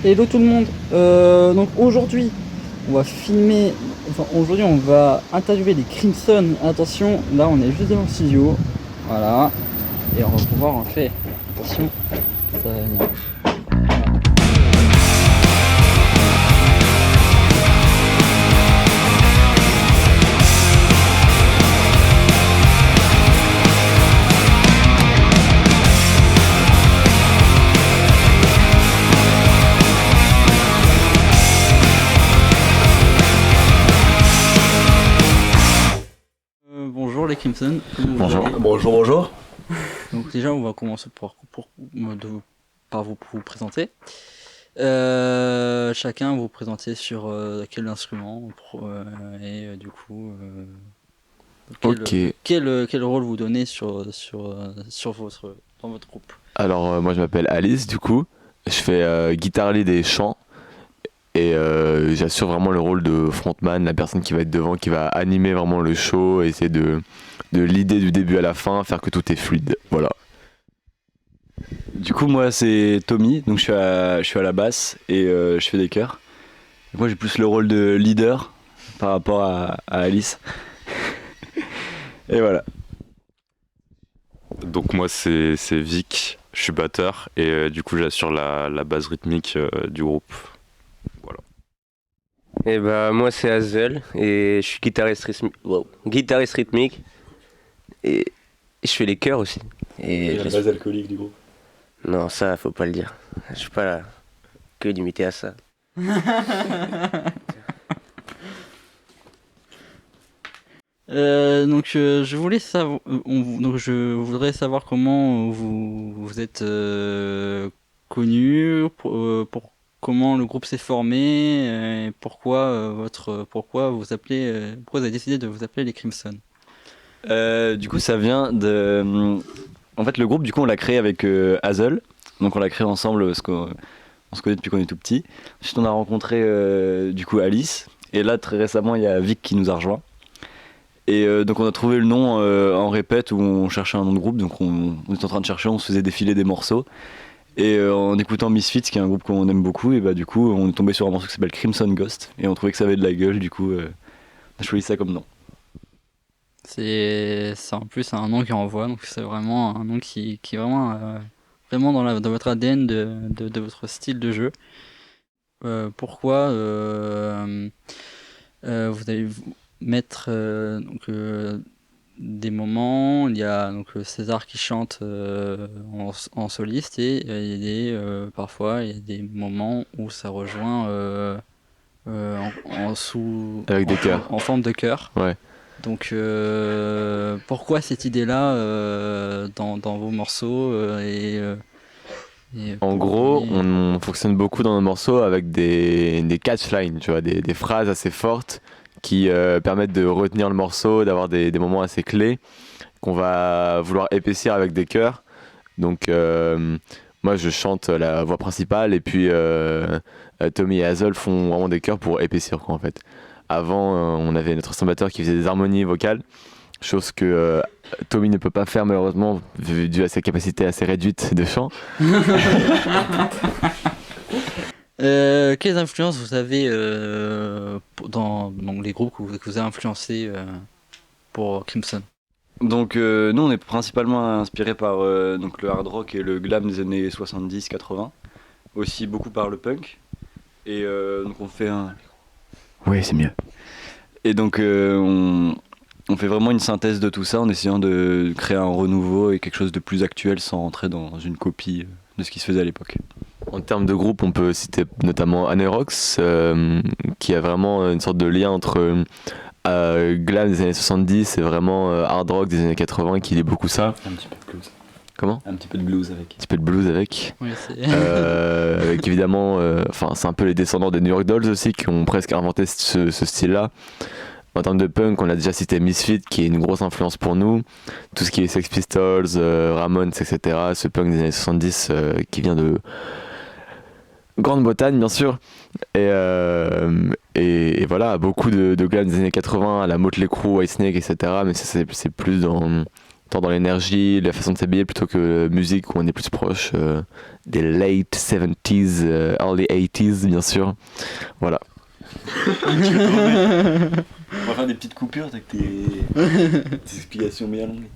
Hello tout le monde. Donc aujourd'hui, on va filmer, enfin aujourd'hui on va interviewer les Crimson. Attention, là on est juste devant le studio. Voilà. Et on va pouvoir en fait. Attention, ça va venir. Bonjour les Crimson. Bonjour. Bonjour, bonjour. Donc déjà on va commencer par vous présenter. Chacun vous présenter sur quel instrument et du coup Ok. quel rôle vous donnez dans votre groupe. Alors moi je m'appelle Alice du coup. Je fais guitare lead et chant. Et j'assure vraiment le rôle de frontman, la personne qui va être devant, qui va animer vraiment le show, essayer de l'idée du début à la fin, faire que tout est fluide. Voilà. Du coup, moi, c'est Tommy, donc je suis à la basse et je fais des chœurs. Moi, j'ai plus le rôle de leader par rapport à Alice. Et voilà. Donc moi c'est Vic, je suis batteur et du coup j'assure la base rythmique du groupe. Voilà. Et bah moi c'est Hazel et je suis guitariste rythmique et je fais les chœurs aussi. Et la base alcoolique du groupe. Non, ça faut pas le dire. Je suis pas là que limité à ça. Je voulais savoir, donc je voudrais savoir comment vous êtes connu, comment le groupe s'est formé, et pourquoi pourquoi vous avez décidé de vous appeler les Crimson. Du coup, ça vient de... En fait, le groupe, du coup, on l'a créé avec Hazel. Donc on l'a créé ensemble parce qu'on se connaît depuis qu'on est tout petit. Ensuite, on a rencontré du coup Alice. Et là, très récemment, il y a Vic qui nous a rejoint. Et donc on a trouvé le nom en répète où on cherchait un nom de groupe, donc on était en train de chercher, on se faisait défiler des morceaux. Et en écoutant Misfits, qui est un groupe qu'on aime beaucoup, et bah du coup on est tombé sur un morceau qui s'appelle Crimson Ghost, et on trouvait que ça avait de la gueule, du coup on a choisi ça comme nom. C'est en plus un nom qui envoie, donc c'est vraiment un nom qui est vraiment, vraiment dans votre ADN de votre style de jeu. Pourquoi vous allez mettre des moments, il y a donc César qui chante en soliste et parfois il y a des moments où ça rejoint Avec des chœurs. en forme de chœur. Ouais. Donc pourquoi cette idée-là dans vos morceaux En gros, on fonctionne beaucoup dans nos morceaux avec des catchlines, tu vois, des phrases assez fortes qui permettent de retenir le morceau, d'avoir des moments assez clés qu'on va vouloir épaissir avec des chœurs. Donc moi je chante la voix principale et puis Tommy et Hazel font vraiment des chœurs pour épaissir quoi en fait. Avant on avait notre batteur qui faisait des harmonies vocales, chose que Tommy ne peut pas faire malheureusement dû à ses capacités assez réduites de chant. Quelles influences vous avez dans les groupes que vous avez influencés pour Crimson? Donc nous on est principalement inspiré par donc le hard rock et le glam des années 70-80, aussi beaucoup par le punk. Et donc on fait un... Oui, c'est mieux. Et donc on fait vraiment une synthèse de tout ça en essayant de créer un renouveau et quelque chose de plus actuel sans rentrer dans une copie de ce qui se faisait à l'époque. En termes de groupe, on peut citer notamment Anerox, qui a vraiment une sorte de lien entre glam des années 70 et vraiment hard rock des années 80 qui lit beaucoup ça. Un petit peu de blues. Comment ? Un petit peu de blues avec. Un petit peu de blues avec. Oui, Avec évidemment, c'est un peu les descendants des New York Dolls aussi qui ont presque inventé ce style-là. En termes de punk, on a déjà cité Misfits qui est une grosse influence pour nous. Tout ce qui est Sex Pistols, Ramones, etc. Ce punk des années 70 qui vient de Grande-Bretagne, bien sûr. Et voilà, beaucoup de glam des années 80, à la Motley Crue, Whitesnake, etc. Mais ça, c'est plus dans tant dans l'énergie, la façon de s'habiller, plutôt que musique où on est plus proche des late 70s, early 80s bien sûr. Voilà. On va faire des petites coupures avec tes explications bien longues.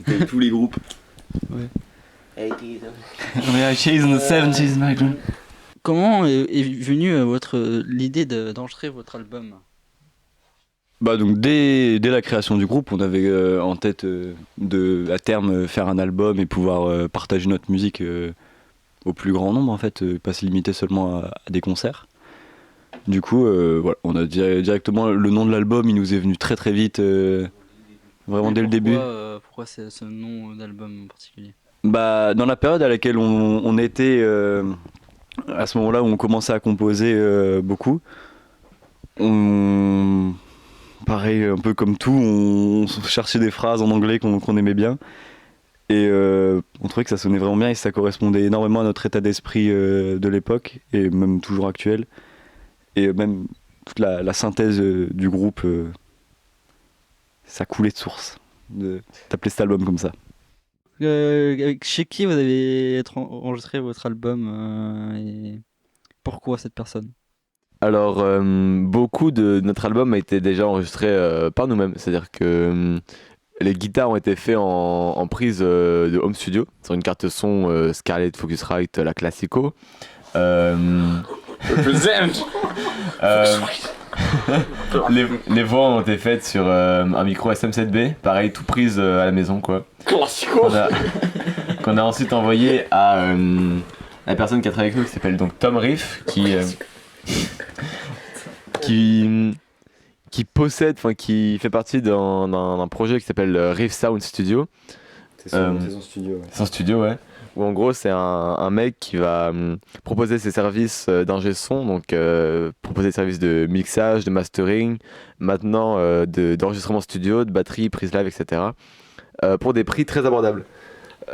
Avec tous les groupes. Ouais. 80s. We are chasing the 70s, my friend. Comment est venue l'idée d'enregistrer votre album? Bah donc dès la création du groupe, on avait en tête de à terme faire un album et pouvoir partager notre musique au plus grand nombre en fait, pas se limiter seulement à des concerts. Du coup, voilà, on a directement le nom de l'album, il nous est venu très très vite, vraiment dès le début. Pourquoi c'est ce nom d'album en particulier? Bah dans la période à laquelle on était, à ce moment-là où on commençait à composer beaucoup, pareil, un peu comme tout, on cherchait des phrases en anglais qu'on aimait bien. Et on trouvait que ça sonnait vraiment bien et ça correspondait énormément à notre état d'esprit de l'époque, et même toujours actuel. Et même toute la synthèse du groupe, ça coulait de source, d'appeler cet album comme ça. Chez qui vous avez enregistré votre album et pourquoi cette personne? Alors, beaucoup de notre album a été déjà enregistré par nous-mêmes. C'est-à-dire que les guitares ont été faites en prise de home studio sur une carte son Scarlett Focusrite, la Classico. Les voix ont été faites sur un micro SM7B, pareil, tout prise à la maison, quoi. Classico. Qu'on a ensuite envoyé à la personne qui a travaillé avec nous, qui s'appelle donc Tom Riff, qui possède, enfin qui fait partie d'un projet qui s'appelle Riff Sound Studio. C'est son studio. Ouais. Son studio, ouais. Où en gros c'est un mec qui va proposer ses services d'ingé son, donc proposer des services de mixage, de mastering, maintenant d'enregistrement studio, de batterie, prise live, etc. Pour des prix très abordables.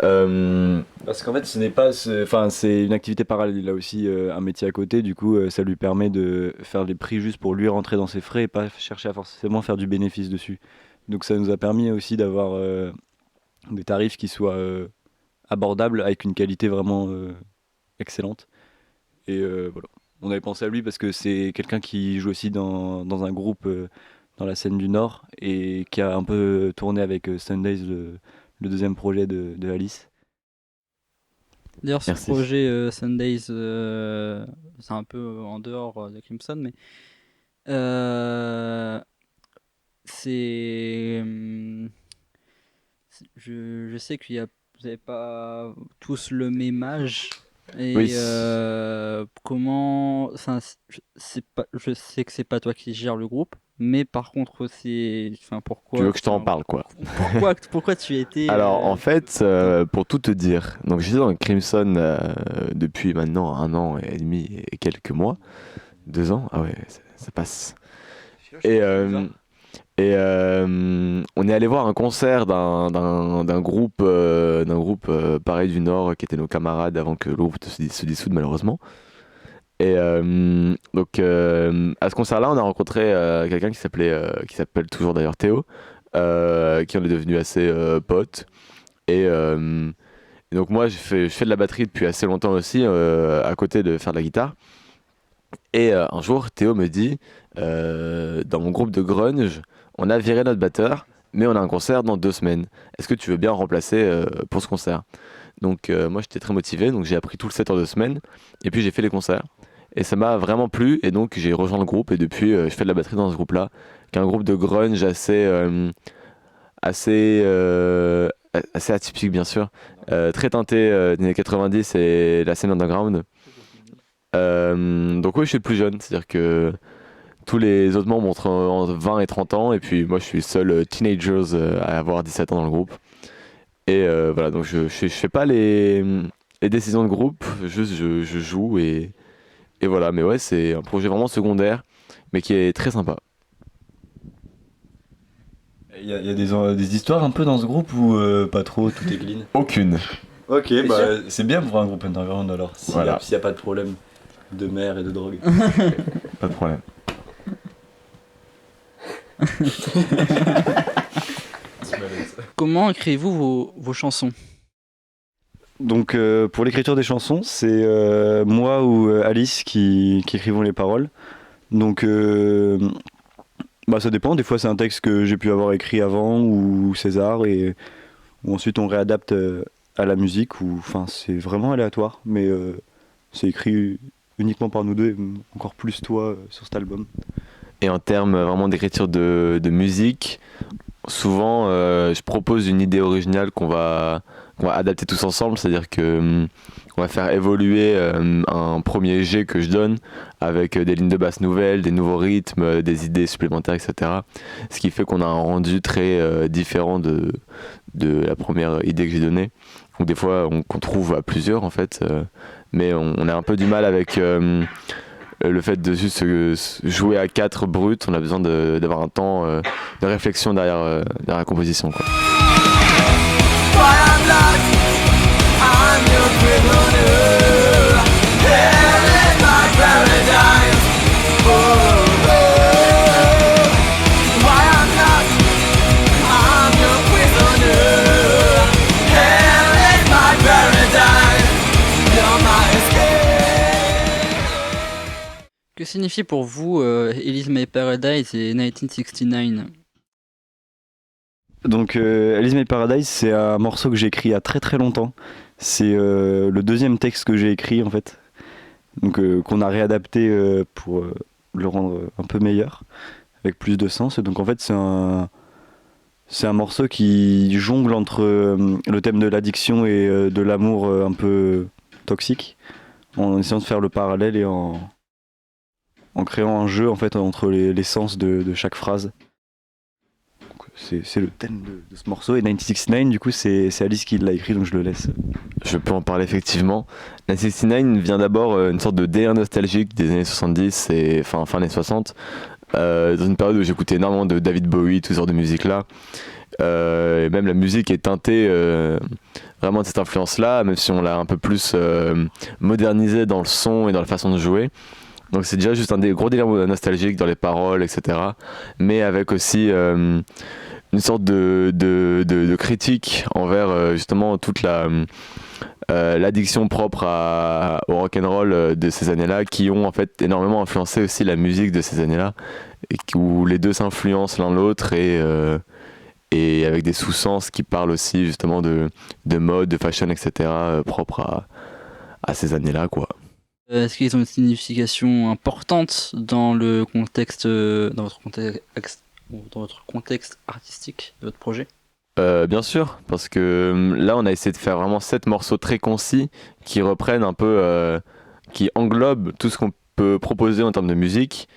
Parce qu'en fait, ce n'est pas, c'est une activité parallèle. Il a aussi un métier à côté. Du coup, ça lui permet de faire les prix juste pour lui rentrer dans ses frais et pas chercher à forcément faire du bénéfice dessus. Donc, ça nous a permis aussi d'avoir des tarifs qui soient abordables avec une qualité vraiment excellente. Et voilà, on avait pensé à lui parce que c'est quelqu'un qui joue aussi dans un groupe dans la scène du Nord et qui a un peu tourné avec Sundays, le deuxième projet de Alice. D'ailleurs, ce Merci. projet Sundays, c'est un peu en dehors de Crimson, mais c'est. Je sais vous n'avez pas tous le même âge. Et Oui. comment. Je sais que c'est pas toi qui gères le groupe, mais par contre, pourquoi. Tu veux que je t'en parle, quoi. Pourquoi tu étais. Alors en fait, pour tout te dire, donc j'étais dans Crimson depuis maintenant 1 an et demi et quelques mois, 2 ans, ah ouais, ça passe. Et on est allé voir un concert d'un groupe pareil du Nord qui étaient nos camarades avant que le groupe se dissoude malheureusement. Et donc à ce concert-là, on a rencontré quelqu'un qui s'appelle toujours d'ailleurs Théo, qui en est devenu assez pote. Et donc moi, je fais de la batterie depuis assez longtemps aussi, à côté de faire de la guitare. Et un jour, Théo me dit, dans mon groupe de grunge, on a viré notre batteur, mais on a un concert dans 2 semaines. Est-ce que tu veux bien remplacer pour ce concert? Donc moi, j'étais très motivé, donc j'ai appris tout le set en 2 semaines, et puis j'ai fait les concerts. Et ça m'a vraiment plu, et donc j'ai rejoint le groupe, et depuis, je fais de la batterie dans ce groupe-là, qui est un groupe de grunge assez atypique, bien sûr, très teinté des années 90 et la scène underground. Donc oui, je suis le plus jeune, c'est-à-dire que tous les autres membres ont entre 20 et 30 ans, et puis moi je suis le seul teenagers à avoir 17 ans dans le groupe. Et voilà, donc je fais pas les décisions de groupe, juste je joue et voilà. Mais ouais, c'est un projet vraiment secondaire, mais qui est très sympa. Il y a des histoires un peu dans ce groupe ou pas trop, tout est clean? Aucune. Ok, bah c'est bien pour un groupe underground alors, s'il Voilà. n'y a pas de problème de mer et de drogue. Pas de problème. Comment écrivez-vous vos chansons? Donc pour l'écriture des chansons, c'est moi ou Alice qui écrivons les paroles. Donc ça dépend, des fois c'est un texte que j'ai pu avoir écrit avant ou César ou ensuite on réadapte à la musique ou enfin c'est vraiment aléatoire mais c'est écrit uniquement par nous deux et encore plus toi sur cet album. Et en termes vraiment d'écriture de musique, souvent je propose une idée originale qu'on va adapter tous ensemble, c'est-à-dire que on va faire évoluer un premier jet que je donne avec des lignes de basse nouvelles, des nouveaux rythmes, des idées supplémentaires, etc. Ce qui fait qu'on a un rendu très différent de la première idée que j'ai donnée. Donc des fois qu'on trouve à plusieurs en fait, mais on a un peu du mal avec le fait de juste jouer à 4 brut. On a besoin d'avoir un temps de réflexion derrière la composition, quoi. Que signifie pour vous Elise My Paradise et 1969? Donc Alice My Paradise c'est un morceau que j'ai écrit il y a très très longtemps. C'est le deuxième texte que j'ai écrit en fait. Donc qu'on a réadapté pour le rendre un peu meilleur, avec plus de sens. Et donc en fait c'est un morceau qui jongle entre le thème de l'addiction et de l'amour un peu toxique, en essayant de faire le parallèle et en créant un jeu en fait entre les sens de chaque phrase. Donc, c'est le thème de ce morceau. Et 1969 du coup c'est Alice qui l'a écrit, donc je le laisse. Je peux en parler effectivement. 1969 vient d'abord une sorte de délire nostalgique des années 70 et fin années 60, dans une période où j'écoutais énormément de David Bowie, tout ce genre de musique là. Et même la musique est teintée vraiment de cette influence là, même si on l'a un peu plus modernisée dans le son et dans la façon de jouer. Donc c'est déjà juste un des gros délires nostalgiques dans les paroles, etc. Mais avec aussi une sorte de critique envers justement toute l'addiction propre au rock'n'roll de ces années-là, qui ont en fait énormément influencé aussi la musique de ces années-là, et où les deux s'influencent l'un l'autre et avec des sous-sens qui parlent aussi justement de mode, de fashion, etc. Propre à ces années-là, quoi. Est-ce qu'ils ont une signification importante dans le contexte, dans votre contexte artistique de votre projet? Bien sûr, parce que là on a essayé de faire vraiment 7 morceaux très concis qui reprennent un peu, qui englobent tout ce qu'on peut proposer en termes de musique.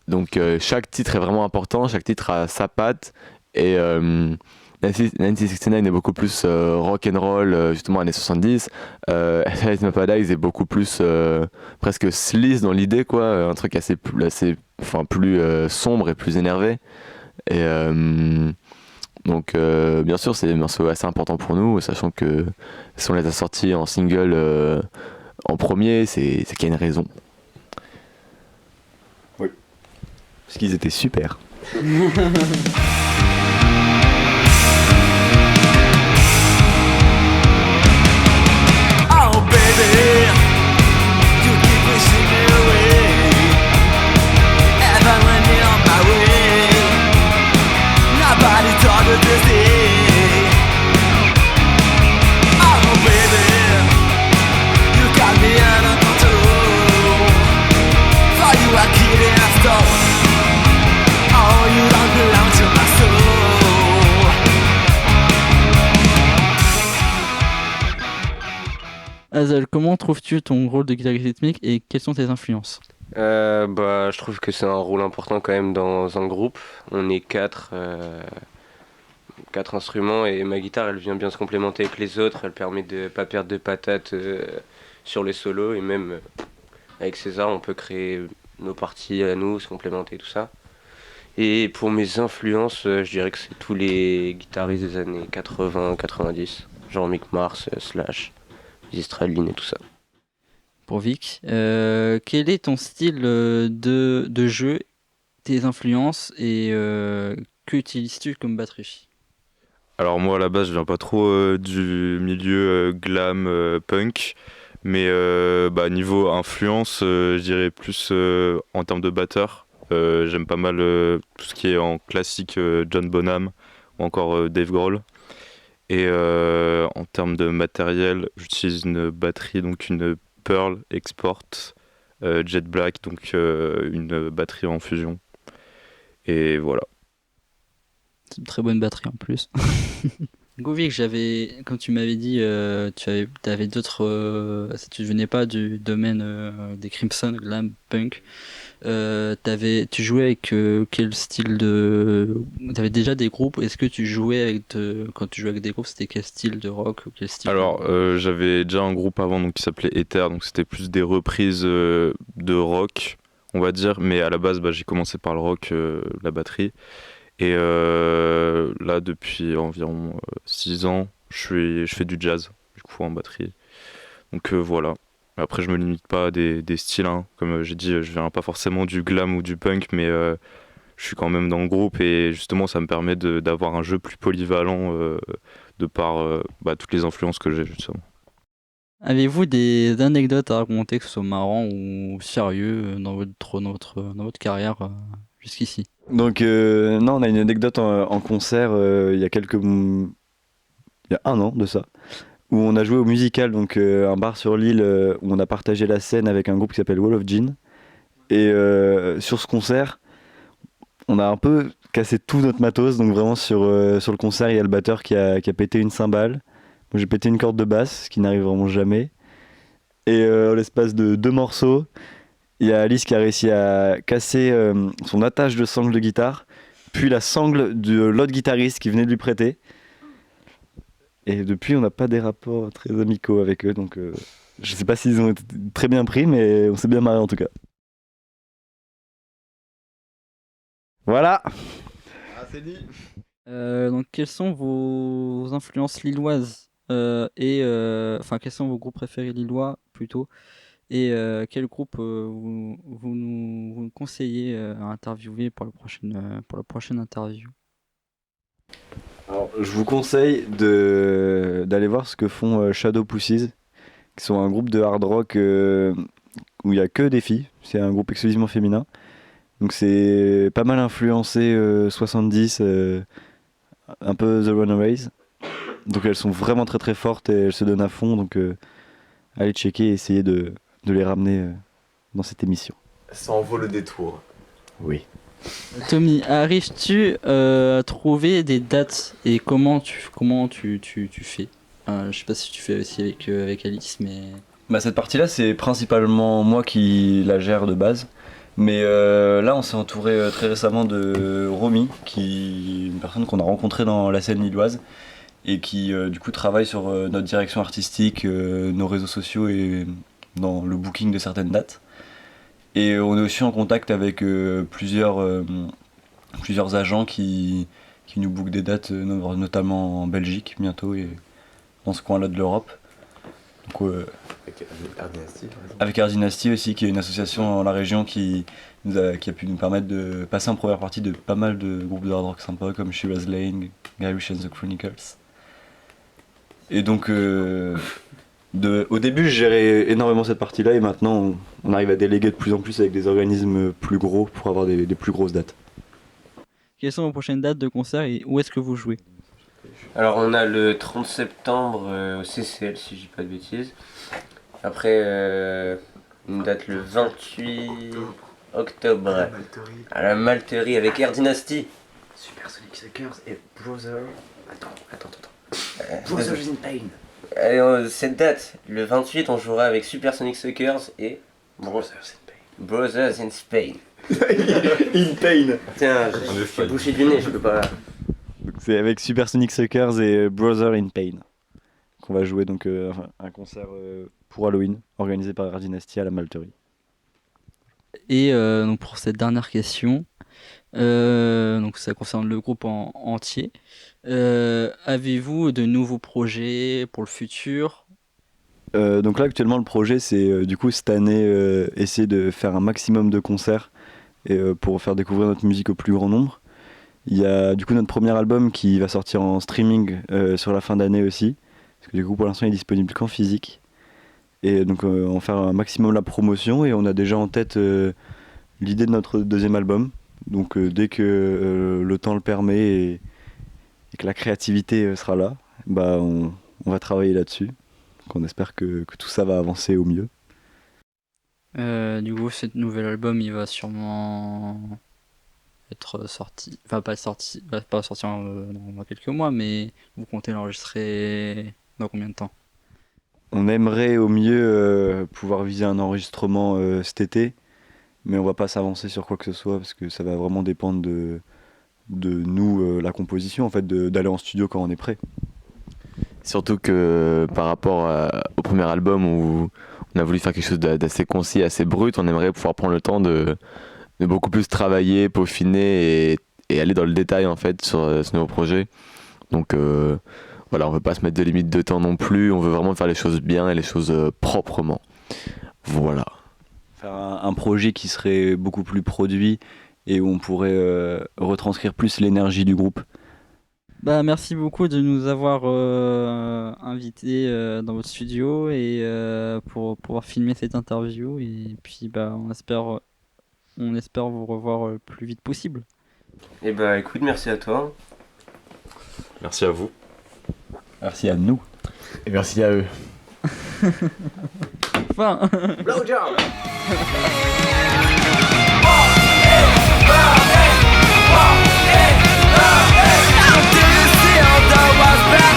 Donc chaque titre est vraiment important, chaque titre a sa patte et 1969 est beaucoup plus rock'n'roll, justement années 70. Alice My Paradise est beaucoup plus presque sleaze dans l'idée, quoi, un truc assez plus sombre et plus énervé. Et donc bien sûr c'est des morceaux assez importants pour nous, sachant que si on les a sortis en single en premier, c'est qu'il y a une raison. Oui. Parce qu'ils étaient super. Oh baby, you keep pushing me away. Ever when you're on my way, nobody thought of this day. Oh baby, you got me under control. For you I kill and stone. Oh, you don't belong to my soul. Hazel, comment trouves-tu ton rôle de guitariste rythmique et quelles sont tes influences? Je trouve que c'est un rôle important quand même dans un groupe. On est quatre instruments et ma guitare elle vient bien se complémenter avec les autres. Elle permet de pas perdre de patates sur les solos et même avec César on peut créer nos parties à nous, se complémenter tout ça. Et pour mes influences, je dirais que c'est tous les guitaristes des années 80-90, genre Mick Mars, Slash, Zistralin et tout ça. Pour Vic, quel est ton style de jeu, tes influences et que utilises-tu comme batterie? Alors moi à la base je viens pas trop du milieu glam punk, mais niveau influence je dirais plus en termes de batteur. J'aime pas mal tout ce qui est en classique John Bonham ou encore Dave Grohl. Et en termes de matériel, j'utilise une batterie, donc une Pearl Export Jet Black, donc une batterie en fusion. Et voilà. C'est une très bonne batterie en plus. Govik, comme tu m'avais dit, t'avais d'autres. Tu venais pas du domaine des Crimson, glam, punk. Tu jouais avec quel style de. T'avais déjà des groupes. Est-ce que tu jouais quand tu jouais avec des groupes, c'était quel style de rock ou quel style? Alors j'avais déjà un groupe avant donc, qui s'appelait Ether, donc c'était plus des reprises de rock, on va dire. Mais à la base, j'ai commencé par le rock, la batterie. Et là, depuis environ 6 ans, je fais du jazz, du coup, en batterie. Donc voilà. Après, je me limite pas à des styles, hein. Comme j'ai dit, je viens pas forcément du glam ou du punk, mais je suis quand même dans le groupe et justement, ça me permet d'avoir un jeu plus polyvalent de par toutes les influences que j'ai, justement. Avez-vous des anecdotes à raconter, que ce soit marrant ou sérieux, dans votre carrière jusqu'ici? Donc, non, on a une anecdote en concert il y a 1 an de ça, où on a joué au Musical, donc un bar sur l'île où on a partagé la scène avec un groupe qui s'appelle Wall of Gin. Et sur ce concert, on a un peu cassé tout notre matos, donc vraiment sur le concert, il y a le batteur qui a pété une cymbale. Moi j'ai pété une corde de basse, ce qui n'arrive vraiment jamais. Et en l'espace de 2 morceaux, il y a Alice qui a réussi à casser son attache de sangle de guitare, puis la sangle de l'autre guitariste qui venait de lui prêter. Et depuis, on n'a pas des rapports très amicaux avec eux, donc je sais pas s'ils ont été très bien pris, mais on s'est bien marré en tout cas. Voilà. c'est dit. Donc, quelles sont vos influences lilloises quels sont vos groupes préférés lillois plutôt? Et quel groupe vous nous conseillez à interviewer pour la prochaine interview? Alors, je vous conseille d'aller voir ce que font Shadow Pussies, qui sont un groupe de hard rock où il n'y a que des filles. C'est un groupe exclusivement féminin. Donc c'est pas mal influencé 70, un peu The Runaways. Donc elles sont vraiment très très fortes et elles se donnent à fond. Donc allez checker et essayer de les ramener dans cette émission. Ça en vaut le détour. Oui. Tommy, arrives-tu à trouver des dates et comment tu fais? Je sais pas si tu fais aussi avec Alice, mais Cette partie-là, c'est principalement moi qui la gère de base. Mais là, on s'est entouré très récemment de Romy, une personne qu'on a rencontrée dans la scène lilloise et qui du coup travaille sur notre direction artistique, nos réseaux sociaux et dans le booking de certaines dates. Et on est aussi en contact avec plusieurs agents qui nous bookent des dates, notamment en Belgique bientôt et dans ce coin-là de l'Europe. Donc, avec Air Dynasty aussi, qui est une association dans la région qui a pu nous permettre de passer en première partie de pas mal de groupes de hard rock sympas comme Shiraz Lane, Irish and the Chronicles. Et donc au début je gérais énormément cette partie-là et maintenant on arrive à déléguer de plus en plus avec des organismes plus gros pour avoir des plus grosses dates. quelles sont vos prochaines dates de concert et où est-ce que vous jouez? Alors on a le 30 septembre au CCL si je dis pas de bêtises. Après une date le 28 octobre à la Malterie avec Air Dynasty. Supersonic Suckers et Brother. Attends. Brothers in Pain. Allez, cette date, le 28 on jouera avec Supersonic Suckers et Brothers in Spain. In Pain. Tiens, je suis bouché du nez, je peux pas. Donc c'est avec Supersonic Suckers et Brother in Pain qu'on va jouer donc un concert pour Halloween organisé par Air Dynasty à la Malterie. Et donc pour cette dernière question, donc ça concerne le groupe entier. Avez-vous de nouveaux projets pour le futur? Donc là actuellement le projet c'est du coup cette année essayer de faire un maximum de concerts et pour faire découvrir notre musique au plus grand nombre. Il y a du coup notre premier album qui va sortir en streaming sur la fin d'année aussi. Parce que du coup pour l'instant il est disponible qu'en physique. Et donc on va faire un maximum la promotion et on a déjà en tête l'idée de notre deuxième album. Donc dès que le temps le permet et que la créativité sera là, bah on va travailler là-dessus. Donc on espère que tout ça va avancer au mieux. Du coup, ce nouvel album, il va sûrement être sorti. Enfin, pas sorti, pas sortir dans quelques mois, mais vous comptez l'enregistrer dans combien de temps? On aimerait au mieux pouvoir viser un enregistrement cet été, mais on va pas s'avancer sur quoi que ce soit parce que ça va vraiment dépendre de nous, la composition, en fait, d'aller en studio quand on est prêt. Surtout que par rapport au premier album où on a voulu faire quelque chose d'assez concis, assez brut, on aimerait pouvoir prendre le temps de beaucoup plus travailler, peaufiner et aller dans le détail en fait sur ce nouveau projet. Donc voilà, on veut pas se mettre de limite de temps non plus, on veut vraiment faire les choses bien et les choses proprement. Voilà. Faire un projet qui serait beaucoup plus produit et où on pourrait retranscrire plus l'énergie du groupe. Bah, merci beaucoup de nous avoir invités dans votre studio et pour pouvoir filmer cette interview. Et puis, bah, on espère vous revoir le plus vite possible. Et bah écoute, merci à toi. Merci à vous. Merci à nous. Et merci à eux. Enfin. Blowjob. Until you see all the was back